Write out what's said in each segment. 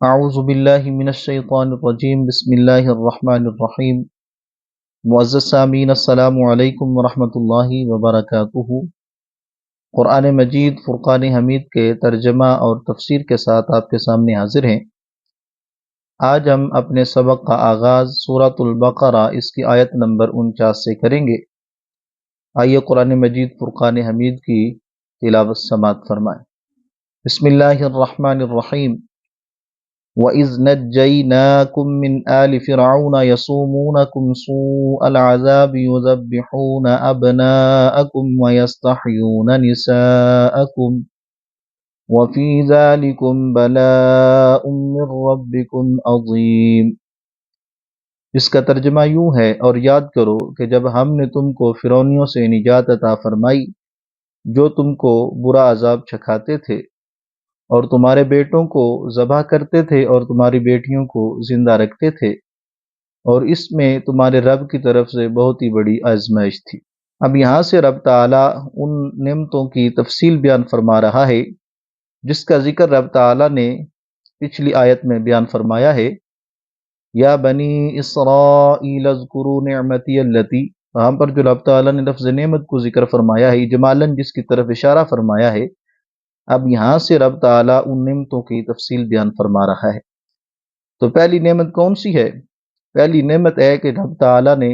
اعوذ باللہ من الشیطان الرجیم بسم اللہ الرحمن الرحیم معزز سامعین السلام علیکم ورحمۃ اللہ وبرکاتہ۔ قرآن مجید فرقان حمید کے ترجمہ اور تفسیر کے ساتھ آپ کے سامنے حاضر ہیں۔ آج ہم اپنے سبق کا آغاز سورۃ البقرہ اس کی آیت نمبر 49 سے کریں گے۔ آئیے قرآن مجید فرقان حمید کی تلاوت سماعت فرمائیں۔ بسم اللہ الرحمن الرحیم۔ وَإِذْ نَجَّيْنَاكُمْ مِنْ آلِ فِرْعَوْنَ يَسُومُونَكُمْ سُوءَ الْعَذَابِ يُذَبِّحُونَ أَبْنَاءَكُمْ وَيَسْتَحْيُونَ نِسَاءَكُمْ وَفِي ذَلِكُمْ بَلَاءٌ مِّن رَّبِّكُمْ عَظِيمٌ۔ اس کا ترجمہ یوں ہے، اور یاد کرو کہ جب ہم نے تم کو فرعونیوں سے نجات عطا فرمائی جو تم کو برا عذاب چکھاتے تھے، اور تمہارے بیٹوں کو ذبح کرتے تھے اور تمہاری بیٹیوں کو زندہ رکھتے تھے، اور اس میں تمہارے رب کی طرف سے بہت ہی بڑی آزمائش تھی۔ اب یہاں سے رب تعالیٰ ان نعمتوں کی تفصیل بیان فرما رہا ہے جس کا ذکر رب تعالیٰ نے پچھلی آیت میں بیان فرمایا ہے۔ یا بنی اسرائیل اذکروا نعمتی اللتی، وہاں پر جو رب تعالیٰ نے لفظ نعمت کو ذکر فرمایا ہے، اجمالاً جس کی طرف اشارہ فرمایا ہے، اب یہاں سے رب تعالیٰ ان نعمتوں کی تفصیل بیان فرما رہا ہے۔ تو پہلی نعمت کون سی ہے؟ پہلی نعمت ہے کہ رب تعالیٰ نے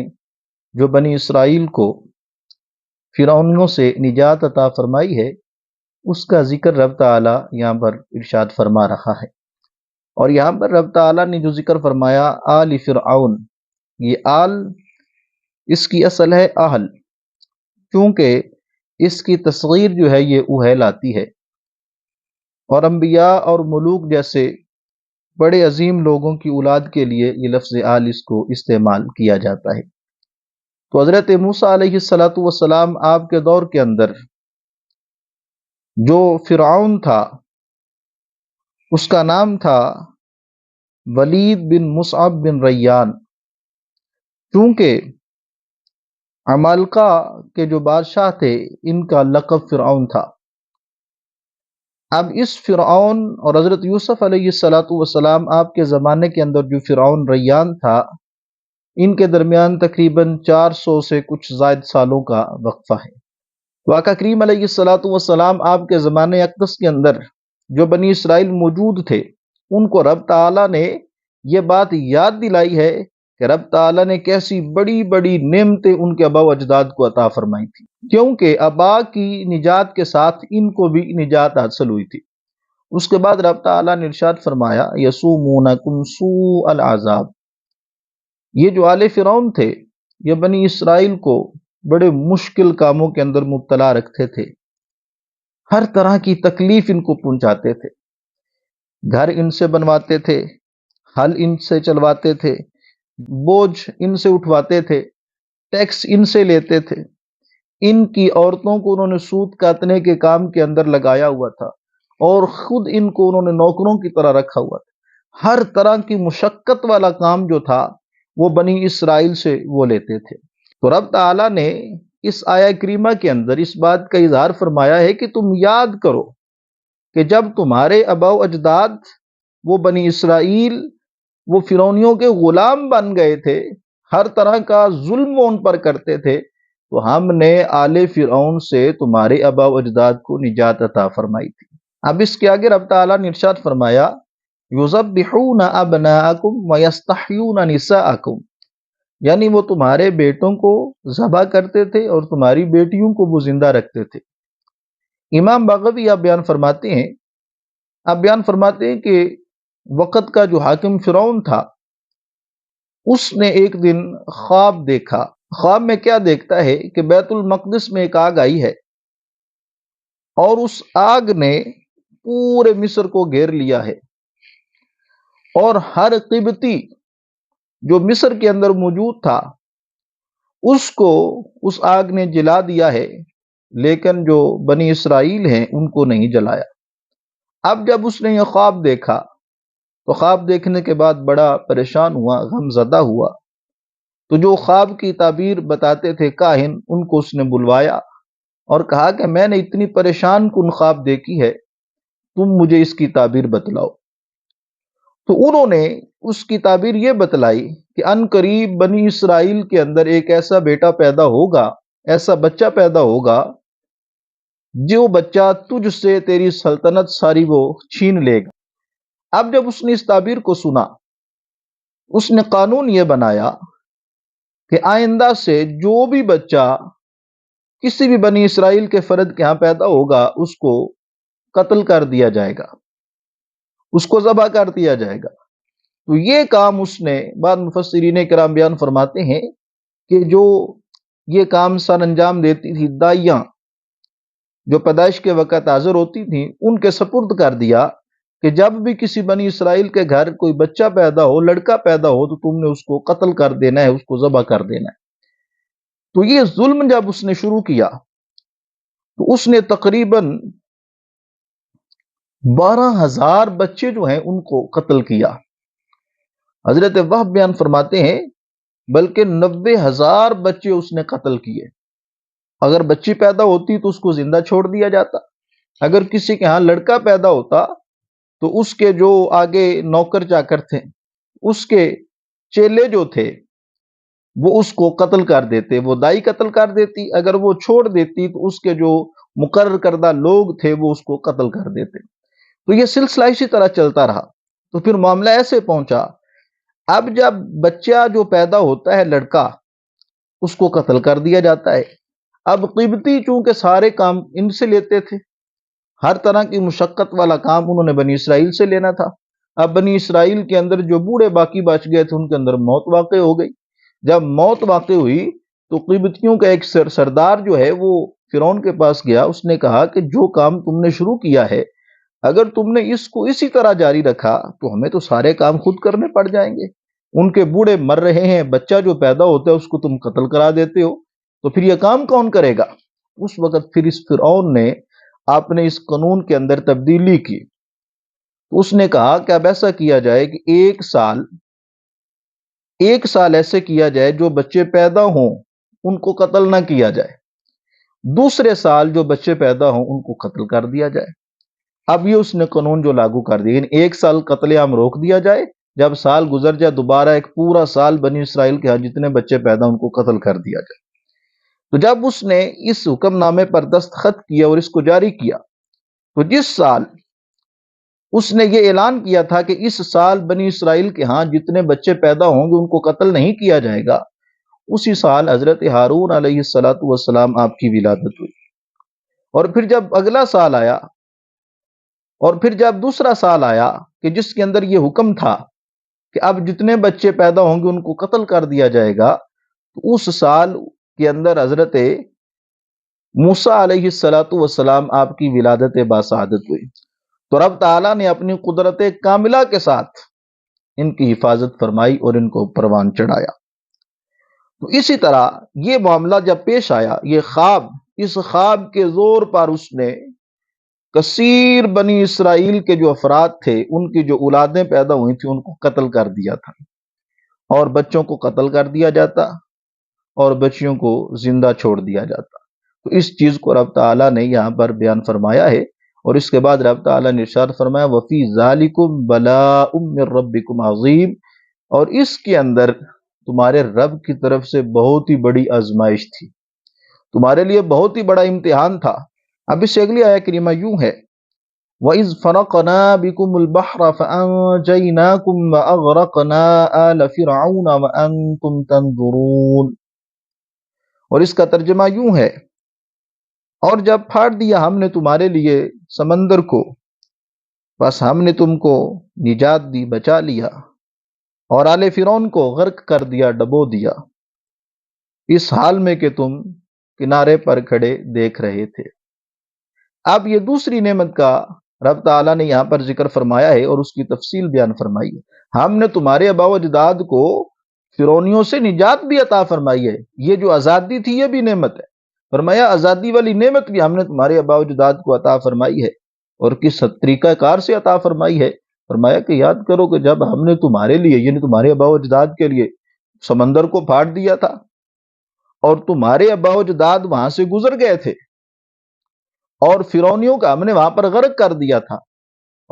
جو بنی اسرائیل کو فرعونیوں سے نجات عطا فرمائی ہے، اس کا ذکر رب تعالیٰ یہاں پر ارشاد فرما رہا ہے۔ اور یہاں پر رب تعالیٰ نے جو ذکر فرمایا آل فرعون، یہ آل اس کی اصل ہے اہل، کیونکہ اس کی تصغیر جو ہے یہ اہل آتی ہے، اور انبیاء اور ملوک جیسے بڑے عظیم لوگوں کی اولاد کے لیے یہ لفظ آل اس کو استعمال کیا جاتا ہے۔ تو حضرت موسیٰ علیہ السلام آپ کے دور کے اندر جو فرعون تھا اس کا نام تھا ولید بن مصعب بن ریان، چونکہ عمالقہ کے جو بادشاہ تھے ان کا لقب فرعون تھا۔ اب اس فرعون اور حضرت یوسف علیہ السلام آپ کے زمانے کے اندر جو فرعون ریان تھا، ان کے درمیان تقریباً 400 سے کچھ زائد سالوں کا وقفہ ہے۔ تو آقا کریم علیہ السلام آپ کے زمانے اقدس کے اندر جو بنی اسرائیل موجود تھے، ان کو رب تعالیٰ نے یہ بات یاد دلائی ہے کہ رب تعالیٰ نے کیسی بڑی بڑی نعمتیں ان کے آباء و اجداد کو عطا فرمائی تھی، کیونکہ آباء کی نجات کے ساتھ ان کو بھی نجات حاصل ہوئی تھی۔ اس کے بعد رب تعالیٰ نے ارشاد فرمایا یسومونکم سوء العذاب، یہ جو آل فرعون تھے یہ بنی اسرائیل کو بڑے مشکل کاموں کے اندر مبتلا رکھتے تھے، ہر طرح کی تکلیف ان کو پہنچاتے تھے، گھر ان سے بنواتے تھے، ہل ان سے چلواتے تھے، بوجھ ان سے اٹھواتے تھے، ٹیکس ان سے لیتے تھے، ان کی عورتوں کو انہوں نے سود کاٹنے کے کام کے اندر لگایا ہوا تھا، اور خود ان کو انہوں نے نوکروں کی طرح رکھا ہوا تھا۔ ہر طرح کی مشقت والا کام جو تھا وہ بنی اسرائیل سے وہ لیتے تھے۔ تو رب تعالیٰ نے اس آیہ کریمہ کے اندر اس بات کا اظہار فرمایا ہے کہ تم یاد کرو کہ جب تمہارے آباء و اجداد وہ بنی اسرائیل وہ فرعونیوں کے غلام بن گئے تھے، ہر طرح کا ظلم وہ ان پر کرتے تھے، تو ہم نے آل فرعون سے تمہارے آباء و اجداد کو نجات عطا فرمائی تھی۔ اب اس کے آگے رب تعالیٰ نے ارشاد فرمایا یذبحون ابناءکم ویستحیون نساءکم، یعنی وہ تمہارے بیٹوں کو ذبح کرتے تھے اور تمہاری بیٹیوں کو وہ زندہ رکھتے تھے۔ امام بغوی آپ بیان فرماتے ہیں کہ وقت کا جو حاکم فرعون تھا اس نے ایک دن خواب دیکھا۔ خواب میں کیا دیکھتا ہے کہ بیت المقدس میں ایک آگ آئی ہے، اور اس آگ نے پورے مصر کو گھیر لیا ہے، اور ہر قبطی جو مصر کے اندر موجود تھا اس کو اس آگ نے جلا دیا ہے، لیکن جو بنی اسرائیل ہیں ان کو نہیں جلایا۔ اب جب اس نے یہ خواب دیکھا تو خواب دیکھنے کے بعد بڑا پریشان ہوا، غم زدہ ہوا، تو جو خواب کی تعبیر بتاتے تھے کاہن، ان کو اس نے بلوایا اور کہا کہ میں نے اتنی پریشان کن خواب دیکھی ہے، تم مجھے اس کی تعبیر بتلاؤ۔ تو انہوں نے اس کی تعبیر یہ بتلائی کہ ان قریب بنی اسرائیل کے اندر ایک ایسا بیٹا پیدا ہوگا، ایسا بچہ پیدا ہوگا جو بچہ تجھ سے تیری سلطنت ساری وہ چھین لے گا۔ اب جب اس نے اس تعبیر کو سنا، اس نے قانون یہ بنایا کہ آئندہ سے جو بھی بچہ کسی بھی بنی اسرائیل کے فرد کے ہاں پیدا ہوگا اس کو قتل کر دیا جائے گا، اس کو ذبح کر دیا جائے گا۔ تو یہ کام اس نے، بعض مفسرین کرام بیان فرماتے ہیں کہ جو یہ کام سر انجام دیتی تھی دائیاں جو پیدائش کے وقت حاضر ہوتی تھیں، ان کے سپرد کر دیا کہ جب بھی کسی بنی اسرائیل کے گھر کوئی بچہ پیدا ہو، لڑکا پیدا ہو، تو تم نے اس کو قتل کر دینا ہے، اس کو ذبح کر دینا ہے۔ تو یہ ظلم جب اس نے شروع کیا تو اس نے تقریباً 12,000 بچے جو ہیں ان کو قتل کیا۔ حضرت وہب بیان فرماتے ہیں بلکہ 90,000 بچے اس نے قتل کیے۔ اگر بچی پیدا ہوتی تو اس کو زندہ چھوڑ دیا جاتا، اگر کسی کے ہاں لڑکا پیدا ہوتا تو اس کے جو آگے نوکر چاکر تھے، اس کے چیلے جو تھے وہ اس کو قتل کر دیتے، وہ دائی قتل کر دیتی، اگر وہ چھوڑ دیتی تو اس کے جو مقرر کردہ لوگ تھے وہ اس کو قتل کر دیتے۔ تو یہ سلسلہ اسی طرح چلتا رہا۔ تو پھر معاملہ ایسے پہنچا، اب جب بچہ جو پیدا ہوتا ہے لڑکا، اس کو قتل کر دیا جاتا ہے۔ اب قبطی چونکہ سارے کام ان سے لیتے تھے، ہر طرح کی مشقت والا کام انہوں نے بنی اسرائیل سے لینا تھا۔ اب بنی اسرائیل کے اندر جو بوڑھے باقی بچ گئے تھے ان کے اندر موت واقع ہو گئی۔ جب موت واقع ہوئی تو قبطیوں کا ایک سردار جو ہے وہ فرعون کے پاس گیا، اس نے کہا کہ جو کام تم نے شروع کیا ہے اگر تم نے اس کو اسی طرح جاری رکھا تو ہمیں تو سارے کام خود کرنے پڑ جائیں گے۔ ان کے بوڑھے مر رہے ہیں، بچہ جو پیدا ہوتا ہے اس کو تم قتل کرا دیتے ہو، تو پھر یہ کام کون کرے گا؟ اس وقت پھر اس فرعون نے آپ نے اس قانون کے اندر تبدیلی کی۔ اس نے کہا کہ اب ایسا کیا جائے کہ ایک سال ایسے کیا جائے جو بچے پیدا ہوں ان کو قتل نہ کیا جائے، دوسرے سال جو بچے پیدا ہوں ان کو قتل کر دیا جائے۔ اب یہ اس نے قانون جو لاگو کر دیا، یعنی ایک سال قتل عام روک دیا جائے، جب سال گزر جائے دوبارہ ایک پورا سال بنی اسرائیل کے ہاں جتنے بچے پیدا ان کو قتل کر دیا جائے۔ تو جب اس نے اس حکم نامے پر دستخط کیا اور اس کو جاری کیا، تو جس سال اس نے یہ اعلان کیا تھا کہ اس سال بنی اسرائیل کے ہاں جتنے بچے پیدا ہوں گے ان کو قتل نہیں کیا جائے گا، اسی سال حضرت ہارون علیہ السلام آپ کی ولادت ہوئی۔ اور پھر جب اگلا سال آیا اور پھر جب دوسرا سال آیا کہ جس کے اندر یہ حکم تھا کہ اب جتنے بچے پیدا ہوں گے ان کو قتل کر دیا جائے گا، تو اس سال کے اندر حضرت موسیٰ علیہ السلام آپ کی ولادت باسعادت ہوئی۔ تو رب تعالیٰ نے اپنی قدرت کاملہ کے ساتھ ان کی حفاظت فرمائی اور ان کو پروان چڑھایا۔ تو اسی طرح یہ معاملہ جب پیش آیا، یہ خواب، اس خواب کے زور پر اس نے کثیر بنی اسرائیل کے جو افراد تھے ان کی جو اولادیں پیدا ہوئی تھیں ان کو قتل کر دیا تھا، اور بچوں کو قتل کر دیا جاتا اور بچیوں کو زندہ چھوڑ دیا جاتا۔ تو اس چیز کو رب تعالیٰ نے یہاں پر بیان فرمایا ہے، اور اس کے بعد رب تعالیٰ نے ارشاد فرمایا وَفِي ذَلِكُمْ بَلَاءٌ مِّن رَبِّكُمْ عَظِيمٌ، اور اس کے اندر تمہارے رب کی طرف سے بہت ہی بڑی آزمائش تھی، تمہارے لیے بہت ہی بڑا امتحان تھا۔ اب اس سے اگلی آیہ کریمہ یوں ہے وَإِذْ فَرَقْنَا بِكُمُ الْبَحْرَ فَأَنْجَيْنَاكُمْ وَأَغْرَقْنَا آلَ فِرْعَوْنَ وَأَنْتُمْ تَنْظُرُونَ، اور اس کا ترجمہ یوں ہے اور جب پھاڑ دیا ہم نے تمہارے لیے سمندر کو، بس ہم نے تم کو نجات دی، بچا لیا، اور آل فرعون کو غرق کر دیا، ڈبو دیا، اس حال میں کہ تم کنارے پر کھڑے دیکھ رہے تھے۔ اب یہ دوسری نعمت کا رب تعالیٰ نے یہاں پر ذکر فرمایا ہے اور اس کی تفصیل بیان فرمائی ہے۔ ہم نے تمہارے آباء و اجداد کو فرعونیوں سے نجات بھی عطا فرمائی ہے، یہ جو آزادی تھی یہ بھی نعمت ہے۔ فرمایا آزادی والی نعمت بھی ہم نے تمہارے آباء و اجداد کو عطا فرمائی ہے، اور کس طریقہ کار سے عطا فرمائی ہے؟ فرمایا کہ یاد کرو کہ جب ہم نے تمہارے لیے یعنی تمہارے آباء و اجداد کے لیے سمندر کو پھاڑ دیا تھا اور تمہارے آباء و اجداد وہاں سے گزر گئے تھے، اور فرعونیوں کا ہم نے وہاں پر غرق کر دیا تھا،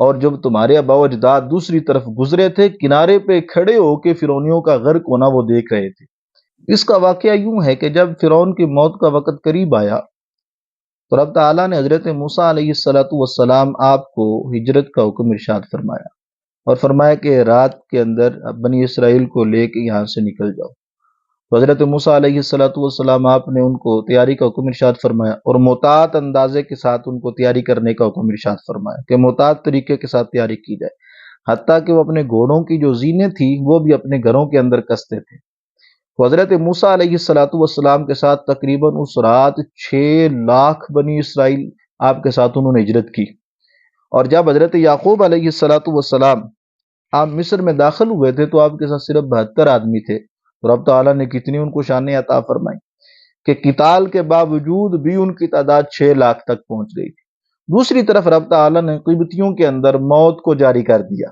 اور جب تمہارے آباء و اجداد دوسری طرف گزرے تھے، کنارے پہ کھڑے ہو کے فرعونیوں کا غرق ہونا وہ دیکھ رہے تھے۔ اس کا واقعہ یوں ہے کہ جب فرعون کی موت کا وقت قریب آیا تو رب تعالیٰ نے حضرت موسیٰ علیہ السلام آپ کو ہجرت کا حکم ارشاد فرمایا، اور فرمایا کہ رات کے اندر بنی اسرائیل کو لے کے یہاں سے نکل جاؤ۔ تو حضرت موسیٰ علیہ السلام آپ نے ان کو تیاری کا حکم ارشاد فرمایا، اور محتاط اندازے کے ساتھ ان کو تیاری کرنے کا حکم ارشاد فرمایا کہ محتاط طریقے کے ساتھ تیاری کی جائے، حتیٰ کہ وہ اپنے گھوڑوں کی جو زینیں تھیں وہ بھی اپنے گھروں کے اندر کستے تھے۔ تو حضرت موسیٰ علیہ السلام کے ساتھ تقریباً اس رات 6 لاکھ بنی اسرائیل آپ کے ساتھ انہوں نے ہجرت کی۔ اور جب حضرت یعقوب علیہ السلام آپ مصر میں داخل ہوئے تھے تو آپ کے ساتھ صرف 72 آدمی تھے۔ تو رب تعالیٰ نے کتنی ان کو شانیں عطا فرمائی کہ قتال کے باوجود بھی ان کی تعداد 6 لاکھ تک پہنچ گئی تھی۔ دوسری طرف رب تعالیٰ نے قبطیوں کے اندر موت کو جاری کر دیا،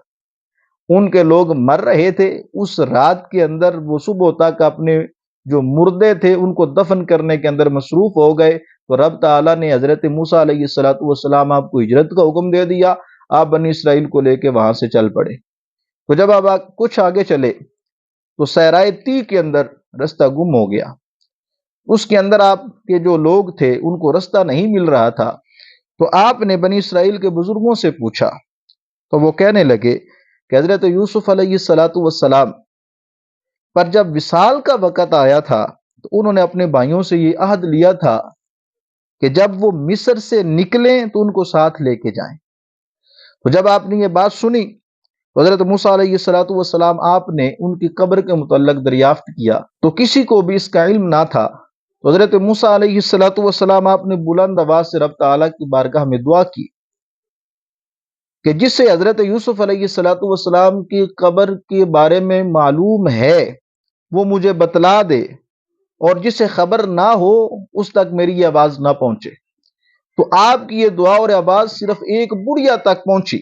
ان کے لوگ مر رہے تھے، اس رات کے اندر وہ صبح تک اپنے جو مردے تھے ان کو دفن کرنے کے اندر مصروف ہو گئے۔ تو رب تعالیٰ نے حضرت موسیٰ علیہ السلام آپ کو ہجرت کا حکم دے دیا، آپ بنی اسرائیل کو لے کے وہاں سے چل پڑے۔ تو جب آپ کچھ آگے چلے تو صحرائے تی کے اندر رستہ گم ہو گیا، اس کے اندر آپ کے جو لوگ تھے ان کو رستہ نہیں مل رہا تھا۔ تو آپ نے بنی اسرائیل کے بزرگوں سے پوچھا تو وہ کہنے لگے کہ حضرت یوسف علیہ السلام پر جب وصال کا وقت آیا تھا تو انہوں نے اپنے بھائیوں سے یہ عہد لیا تھا کہ جب وہ مصر سے نکلیں تو ان کو ساتھ لے کے جائیں۔ تو جب آپ نے یہ بات سنی تو حضرت موسیٰ علیہ السلام آپ نے ان کی قبر کے متعلق دریافت کیا تو کسی کو بھی اس کا علم نہ تھا۔ تو حضرت موسیٰ علیہ السلام آپ نے بلند آواز سے رب تعالیٰ کی بارگاہ میں دعا کی کہ جس سے حضرت یوسف علیہ السلام کی قبر کے بارے میں معلوم ہے وہ مجھے بتلا دے، اور جسے خبر نہ ہو اس تک میری یہ آواز نہ پہنچے۔ تو آپ کی یہ دعا اور آواز صرف ایک بڑھیا تک پہنچی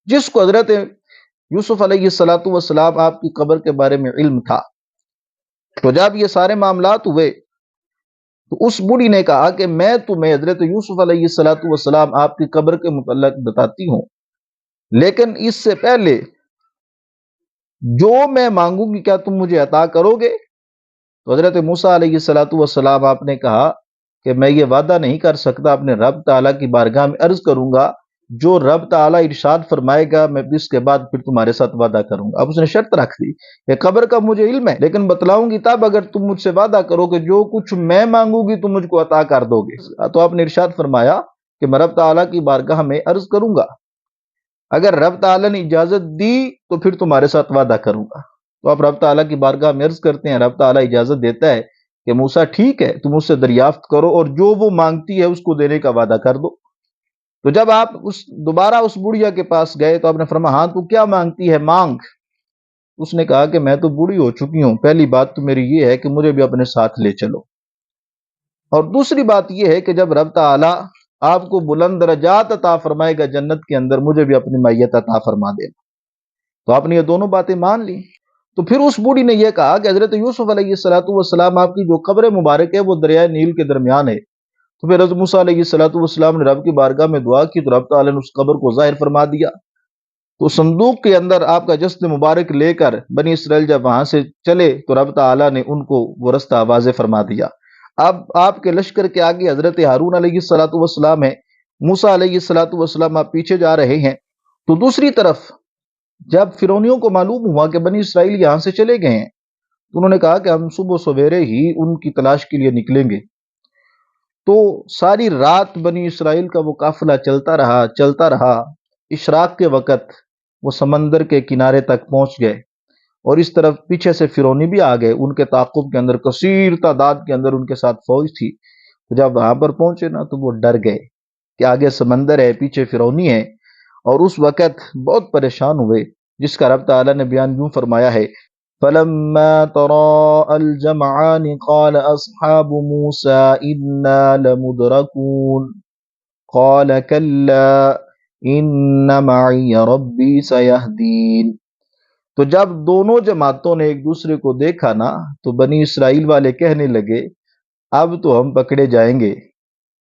جس کو حضرت یوسف علیہ السلام آپ کی قبر کے بارے میں علم تھا۔ تو جب یہ سارے معاملات ہوئے تو اس بوڑھی نے کہا کہ میں تمہیں حضرت یوسف علیہ السلام آپ کی قبر کے متعلق بتاتی ہوں، لیکن اس سے پہلے جو میں مانگوں گی کیا تم مجھے عطا کرو گے؟ تو حضرت موسیٰ علیہ السلام آپ نے کہا کہ میں یہ وعدہ نہیں کر سکتا، اپنے رب تعالیٰ کی بارگاہ میں عرض کروں گا، جو رب تعالیٰ ارشاد فرمائے گا میں اس کے بعد پھر تمہارے ساتھ وعدہ کروں گا۔ اب اس نے شرط رکھ دی کہ قبر کا مجھے علم ہے لیکن بتلاؤں گی تب اگر تم مجھ سے وعدہ کرو کہ جو کچھ میں مانگوں گی تم مجھ کو عطا کر دو گے۔ تو آپ نے ارشاد فرمایا کہ میں رب تعالیٰ کی بارگاہ میں عرض کروں گا، اگر رب تعالیٰ نے اجازت دی تو پھر تمہارے ساتھ وعدہ کروں گا۔ تو آپ رب تعالیٰ کی بارگاہ میں عرض کرتے ہیں، رب تعالیٰ اجازت دیتا ہے کہ موسیٰ ٹھیک ہے تم اس سے دریافت کرو اور جو وہ مانگتی ہے اس کو دینے کا وعدہ کر دو۔ تو جب آپ دوبارہ اس بڑھیا کے پاس گئے تو آپ نے فرمایا ہاں تو کیا مانگتی ہے، مانگ۔ اس نے کہا کہ میں تو بوڑھی ہو چکی ہوں، پہلی بات تو میری یہ ہے کہ مجھے بھی اپنے ساتھ لے چلو، اور دوسری بات یہ ہے کہ جب رب تعالیٰ آپ کو بلند درجات عطا فرمائے گا جنت کے اندر مجھے بھی اپنی معیت عطا فرما دینا۔ تو آپ نے یہ دونوں باتیں مان لی۔ تو پھر اس بوڑھی نے یہ کہا کہ حضرت یوسف علیہ السلام آپ کی جو قبر مبارک ہے وہ دریائے نیل کے درمیان ہے۔ تو پھر حضرت موسیٰ علیہ السلام نے رب کی بارگاہ میں دعا کی تو رب تعالیٰ نے اس قبر کو ظاہر فرما دیا۔ تو صندوق کے اندر آپ کا جسد مبارک لے کر بنی اسرائیل جب وہاں سے چلے تو رب تعالیٰ نے ان کو وہ رستہ واضح فرما دیا۔ اب آپ کے لشکر کے آگے حضرت ہارون علیہ السلام ہے، موسیٰ علیہ السلام آپ پیچھے جا رہے ہیں۔ تو دوسری طرف جب فرعونیوں کو معلوم ہوا کہ بنی اسرائیل یہاں سے چلے گئے ہیں تو انہوں نے کہا کہ ہم صبح سویرے ہی ان کی تلاش کے لیے نکلیں گے۔ تو ساری رات بنی اسرائیل کا وہ قافلہ چلتا رہا، اشراق کے وقت وہ سمندر کے کنارے تک پہنچ گئے، اور اس طرف پیچھے سے فرعونی بھی آ گئے، ان کے تعاقب کے اندر کثیر تعداد کے اندر ان کے ساتھ فوج تھی۔ جب وہاں پر پہنچے نا تو وہ ڈر گئے کہ آگے سمندر ہے، پیچھے فرعونی ہے، اور اس وقت بہت پریشان ہوئے، جس کا رب تعالیٰ نے بیان یوں فرمایا ہے فَلَمَّا تَرَاءَ الْجَمْعَانِ قَالَ أَصْحَابُ مُوسَىٰ إِنَّا لَمُدْرَكُونَ قَالَ كَلَّا إِنَّ مَعِيَ رَبِّي سَيَهْدِينِ۔ تو جب دونوں جماعتوں نے ایک دوسرے کو دیکھا نا تو بنی اسرائیل والے کہنے لگے اب تو ہم پکڑے جائیں گے۔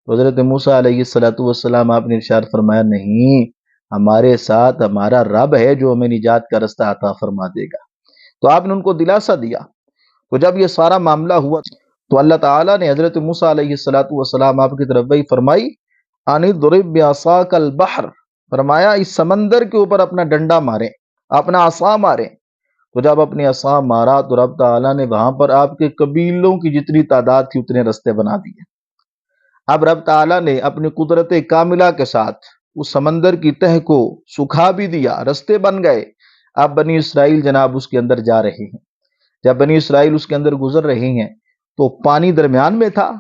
حضرت موسیٰ علیہ السلام آپ نے ارشاد فرمایا نہیں، ہمارے ساتھ ہمارا رب ہے جو ہمیں نجات کا رستہ عطا فرما دے گا۔ تو آپ نے ان کو دلاسا دیا۔ تو جب یہ سارا معاملہ ہوا تو اللہ تعالیٰ نے حضرت موسیٰ علیہ السلام آپ کی طرف وحی فرمائی، ان اضرب بعصاک البحر، فرمایا اس سمندر کے اوپر اپنا ڈنڈا ماریں، اپنا عصا ماریں۔ تو جب اپنی عصا مارا تو رب تعالیٰ نے وہاں پر آپ کے قبیلوں کی جتنی تعداد تھی اتنے رستے بنا دیے۔ اب رب تعالیٰ نے اپنی قدرت کاملہ کے ساتھ اس سمندر کی تہ کو سکھا بھی دیا، رستے بن گئے۔ اب بنی اسرائیل جناب اس کے اندر جا رہے ہیں۔ جب بنی اسرائیل اس کے اندر گزر رہے ہیں تو پانی درمیان میں تھا،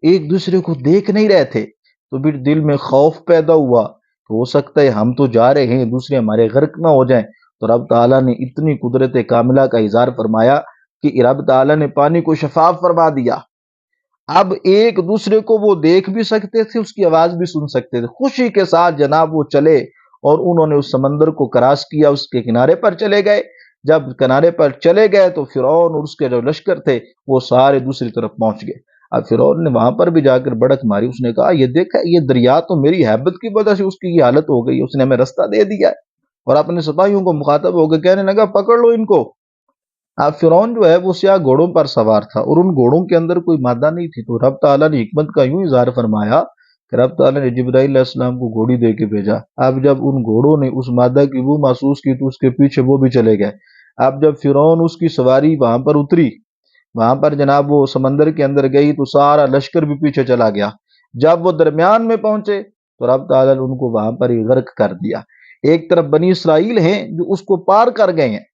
ایک دوسرے کو دیکھ نہیں رہے تھے، تو پھر دل میں خوف پیدا ہوا کہ ہو سکتا ہے ہم تو جا رہے ہیں دوسرے ہمارے غرق نہ ہو جائیں۔ تو رب تعالیٰ نے اتنی قدرت کاملہ کا اظہار فرمایا کہ رب تعالیٰ نے پانی کو شفاف فرما دیا۔ اب ایک دوسرے کو وہ دیکھ بھی سکتے تھے، اس کی آواز بھی سن سکتے تھے۔ خوشی کے ساتھ جناب وہ چلے اور انہوں نے اس سمندر کو کراس کیا، اس کے کنارے پر چلے گئے۔ جب کنارے پر چلے گئے تو فرعون اور اس کے جو لشکر تھے وہ سارے دوسری طرف پہنچ گئے۔ اب فرعون نے وہاں پر بھی جا کر بڑک ماری، اس نے کہا یہ دیکھا یہ دریا تو میری ہیبت کی وجہ سے اس کی یہ حالت ہو گئی، اس نے ہمیں رستہ دے دیا ہے۔ اور اپنے سپاہیوں کو مخاطب ہو کے کہنے لگا پکڑ لو ان کو۔ اب فرعون جو ہے وہ سیاہ گھوڑوں پر سوار تھا اور ان گھوڑوں کے اندر کوئی مادہ نہیں تھی، تو رب تعالیٰ نے حکمت کا یوں اظہار فرمایا کہ رب تعالیٰ نے جبرائیل علیہ السلام کو گھوڑی دے کے بھیجا۔ اب جب ان گھوڑوں نے اس مادہ کی وہ محسوس کی تو اس کے پیچھے وہ بھی چلے گئے۔ اب جب فرعون اس کی سواری وہاں پر اتری، وہاں پر جناب وہ سمندر کے اندر گئی تو سارا لشکر بھی پیچھے چلا گیا۔ جب وہ درمیان میں پہنچے تو رب تعالیٰ نے ان کو وہاں پر ہی غرق کر دیا۔ ایک طرف بنی اسرائیل ہیں جو اس کو پار کر گئے ہیں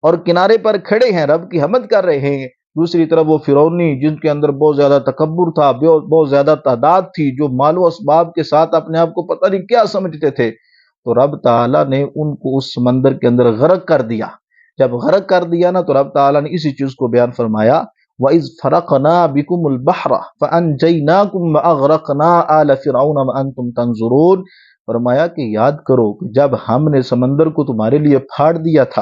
اور کنارے پر کھڑے ہیں، رب کی حمد کر رہے ہیں، دوسری طرف وہ فرعونی جن کے اندر بہت زیادہ تکبر تھا، بہت زیادہ تعداد تھی، جو مال و اسباب کے ساتھ اپنے آپ کو پتہ نہیں کیا سمجھتے تھے، تو رب تعالیٰ نے ان کو اس سمندر کے اندر غرق کر دیا۔ جب غرق کر دیا نا تو رب تعالیٰ نے اسی چیز کو بیان فرمایا، وَإِذْ فَرَقْنَا بِكُمُ الْبَحْرَ فَأَنْجَيْنَاكُمْ وَأَغْرَقْنَا آلَ فِرْعَوْنَ وَأَنْتُمْ تَنظُرُونَ، فرمایا کہ یاد کرو کہ جب ہم نے سمندر کو تمہارے لیے پھاڑ دیا تھا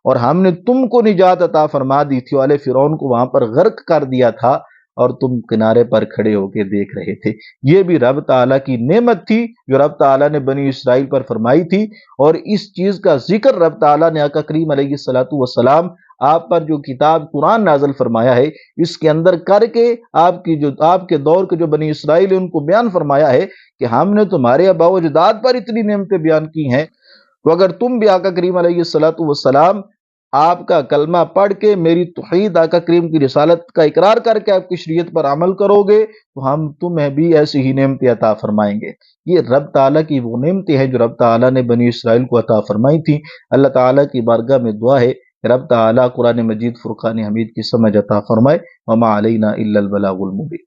اور ہم نے تم کو نجات عطا فرما دی تھی، والے فرعون کو وہاں پر غرق کر دیا تھا اور تم کنارے پر کھڑے ہو کے دیکھ رہے تھے۔ یہ بھی رب تعالیٰ کی نعمت تھی جو رب تعالیٰ نے بنی اسرائیل پر فرمائی تھی، اور اس چیز کا ذکر رب تعالیٰ نے آقا کریم علیہ السلام آپ پر جو کتاب قرآن نازل فرمایا ہے اس کے اندر کر کے آپ کے دور کے جو بنی اسرائیل ہیں ان کو بیان فرمایا ہے کہ ہم نے تمہارے آباء و اجداد پر اتنی نعمتیں بیان کی ہیں، تو اگر تم بھی آقا کریم علیہ السلام آپ کا کلمہ پڑھ کے میری توحید آقا کریم کی رسالت کا اقرار کر کے آپ کی شریعت پر عمل کرو گے تو ہم تمہیں بھی ایسی ہی نعمتیں عطا فرمائیں گے۔ یہ رب تعالیٰ کی وہ نعمتیں ہیں جو رب تعالیٰ نے بنی اسرائیل کو عطا فرمائی تھی۔ اللہ تعالیٰ کی بارگاہ میں دعا ہے کہ رب تعالیٰ قرآن مجید فرقان حمید کی سمجھ عطا فرمائے۔ وما علینا الا البلاغ المبین۔